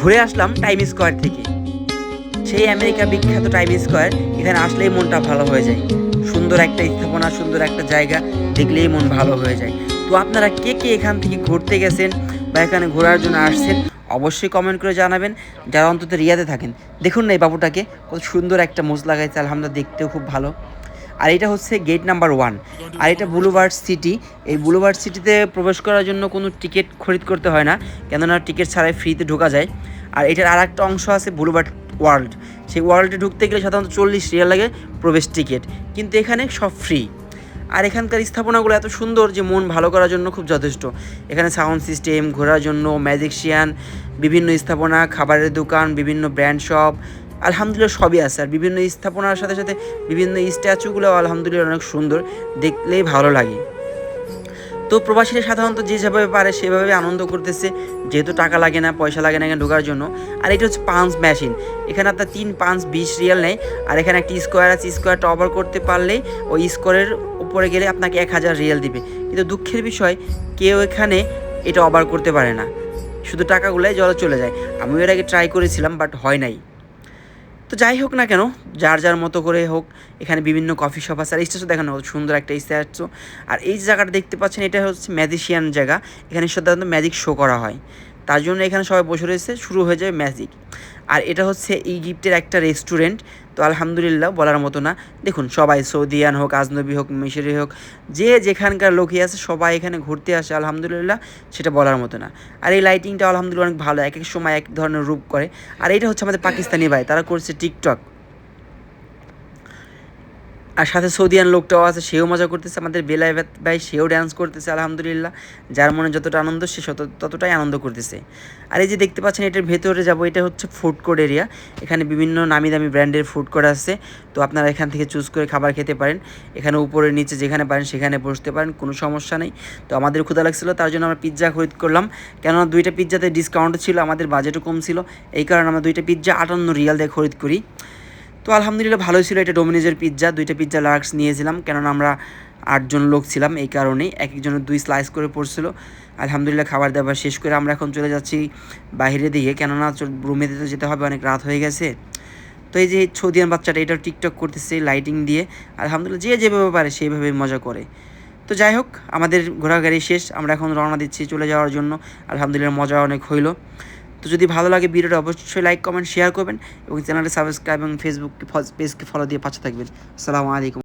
ঘুরে আসলাম time square থেকে। সেই আমেরিকা বিখ্যাত টাইম স্কোয়ার, এখানে আসলেই মনটা ভালো হয়ে যায়। সুন্দর একটা স্থাপনা, সুন্দর একটা জায়গা, দেখলেই মন ভালো হয়ে যায়। তো আপনারা কে কে এখান থেকে ঘুরতে গেছেন বা এখানে ঘোরার জন্য আসছেন, অবশ্যই কমেন্ট করে জানাবেন। যারা অন্তত রিয়াদে থাকেন, দেখুন না এই বাবুটাকে, কত সুন্দর একটা মোজ লাগাইছে, আলহামদুলিল্লাহ দেখতেও খুব ভালো। আর এটা হচ্ছে গেট নাম্বার 1। আর এটা বুলুবার্ড সিটি। এই বুলুবার্ড সিটিতে প্রবেশ করার জন্য কোনো টিকিট খরিদ করতে হয় না, কেননা টিকিট ছাড়াই ফ্রিতে ঢোকা যায়। আর এটার আর একটা অংশ আছে বুলুবার্ড ওয়ার্ল্ড। সেই ওয়ার্ল্ডে ঢুকতে গেলে সাধারণত 40 রিয়াল লাগে প্রবেশ টিকিট, কিন্তু এখানে সব ফ্রি। আর এখানকার স্থাপনাগুলো এত সুন্দর যে মন ভালো করার জন্য খুব যথেষ্ট। এখানে সাউন্ড সিস্টেম, ঘোরার জন্য ম্যাজিকশিয়ান, বিভিন্ন স্থাপনা, খাবারের দোকান, বিভিন্ন ব্র্যান্ড শপ, আলহামদুলিল্লাহ সবই আছে। আর বিভিন্ন স্থাপনার সাথে সাথে বিভিন্ন স্ট্যাচুগুলো আলহামদুলিল্লাহ অনেক সুন্দর, দেখলেই ভালো লাগে। তো প্রবাসীরা সাধারণত যে যেভাবে পারে সেভাবে আনন্দ করতেছে, যেহেতু টাকা লাগে না, পয়সা লাগে না এখানে ঢোকার জন্য। আর এটা হচ্ছে পাঞ্চ মেশিন। এখানে আপনার 3 পাঞ্চ 20 রিয়াল নেয়। আর এখানে একটি স্কোয়ার আছে, স্কোয়ারটা ওভার করতে পারলেই ওই স্কোয়ারের উপরে গেলে আপনাকে 1000 রিয়াল দিবে। কিন্তু দুঃখের বিষয়, কেউ এখানে এটা ওভার করতে পারে না, শুধু টাকাগুলোই জলে চলে যায়। আমিও এর আগে ট্রাই করেছিলাম, বাট হয় নাই। তো যাই হোক না কেন, যার যার মতো করে হোক, এখানে বিভিন্ন কফি শপ আছে। আর স্ট্যাচু দেখানো সুন্দর একটা স্ট্যাচু। আর এই যে জায়গাটা দেখতে পাচ্ছেন, এটা হচ্ছে ম্যাজিশিয়ান জায়গা। এখানে সাধারণত ম্যাজিক শো করা হয়, তার জন্য এখানে সবাই বসে রয়েছে, শুরু হয়ে যায় ম্যাজিক। আর এটা হচ্ছে ইজিপ্টের একটা রেস্টুরেন্ট। তো আলহামদুলিল্লাহ বলার মতো না। দেখুন সবাই, সৌদিয়ান হোক, আজনবী হোক, মিশরি হোক, যে যেখানকার লোকই আছে সবাই এখানে ঘুরতে আসে, আলহামদুলিল্লাহ সেটা বলার মতো না। আর এই লাইটিংটা আলহামদুলিল্লাহ অনেক ভালো, এক এক সময় এক ধরনের রূপ করে। আর এটা হচ্ছে আমাদের পাকিস্তানি ভাই, তারা করছে টিকটক। আর সাথে সৌদিয়ান লোকটাও আছে, সেও মজা করতেছে। আমাদের বেলায় ভাই, সেও ড্যান্স করতেছে আলহামদুলিল্লাহ। যার মনে যতটা আনন্দ, সে ততটাই আনন্দ করতেছে। আর এই যে দেখতে পাচ্ছেন, এটার ভেতরে যাব, এটা হচ্ছে ফুড কোর্ট এরিয়া। এখানে বিভিন্ন নামি দামি ব্র্যান্ডের ফুড কোর্ট আছে। তো আপনারা এখান থেকে চুজ করে খাবার খেতে পারেন। এখানে উপরে নিচে যেখানে পারেন সেখানে বসতে পারেন, কোনো সমস্যা নেই। তো আমাদের ক্ষুধা লাগছিল, তার জন্য আমরা পিৎজা খরিদ করলাম। কেননা 2টা পিৎজাতে ডিসকাউন্ট ছিল, আমাদের বাজেটও কম ছিল। এই কারণে আমরা 2টা পিৎজা 58 রিয়াল দিয়ে খরিদ করি। তো আলহামদুলিল্লাহ ভালোই ছিল। এটা ডোমিনোজের পিৎজা, 2টা পিৎজা লার্জ নিয়েছিলাম, কেননা আমরা 8 জন লোক ছিলাম, এই কারণেই এক একজনের 2 স্লাইস করে পড়ছিল। আলহামদুলিল্লাহ খাবার দাবার শেষ করে আমরা এখন চলে যাচ্ছি বাইরের দিকে, কেননা রুমে তো যেতে হবে, অনেক রাত হয়ে গেছে। তো এই যে সৌদিয়ান বাচ্চাটা, এটাও টিকটক করতেছে লাইটিং দিয়ে। আলহামদুলিল্লাহ যে যেভাবে পারে সেইভাবে মজা করে। তো যাই হোক, আমাদের ঘোরাঘুরি শেষ, আমরা এখন রওনা দিচ্ছি চলে যাওয়ার জন্য। আলহামদুলিল্লাহ মজা অনেক হইলো। তো যদি ভালো লাগে ভিডিওটা অবশ্যই লাইক কমেন্ট শেয়ার করবেন এবং চ্যানেলটি সাবস্ক্রাইব এবং ফেসবুক পেজকে ফলো দিয়ে পাশে থাকবেন। আসসালামু আলাইকুম।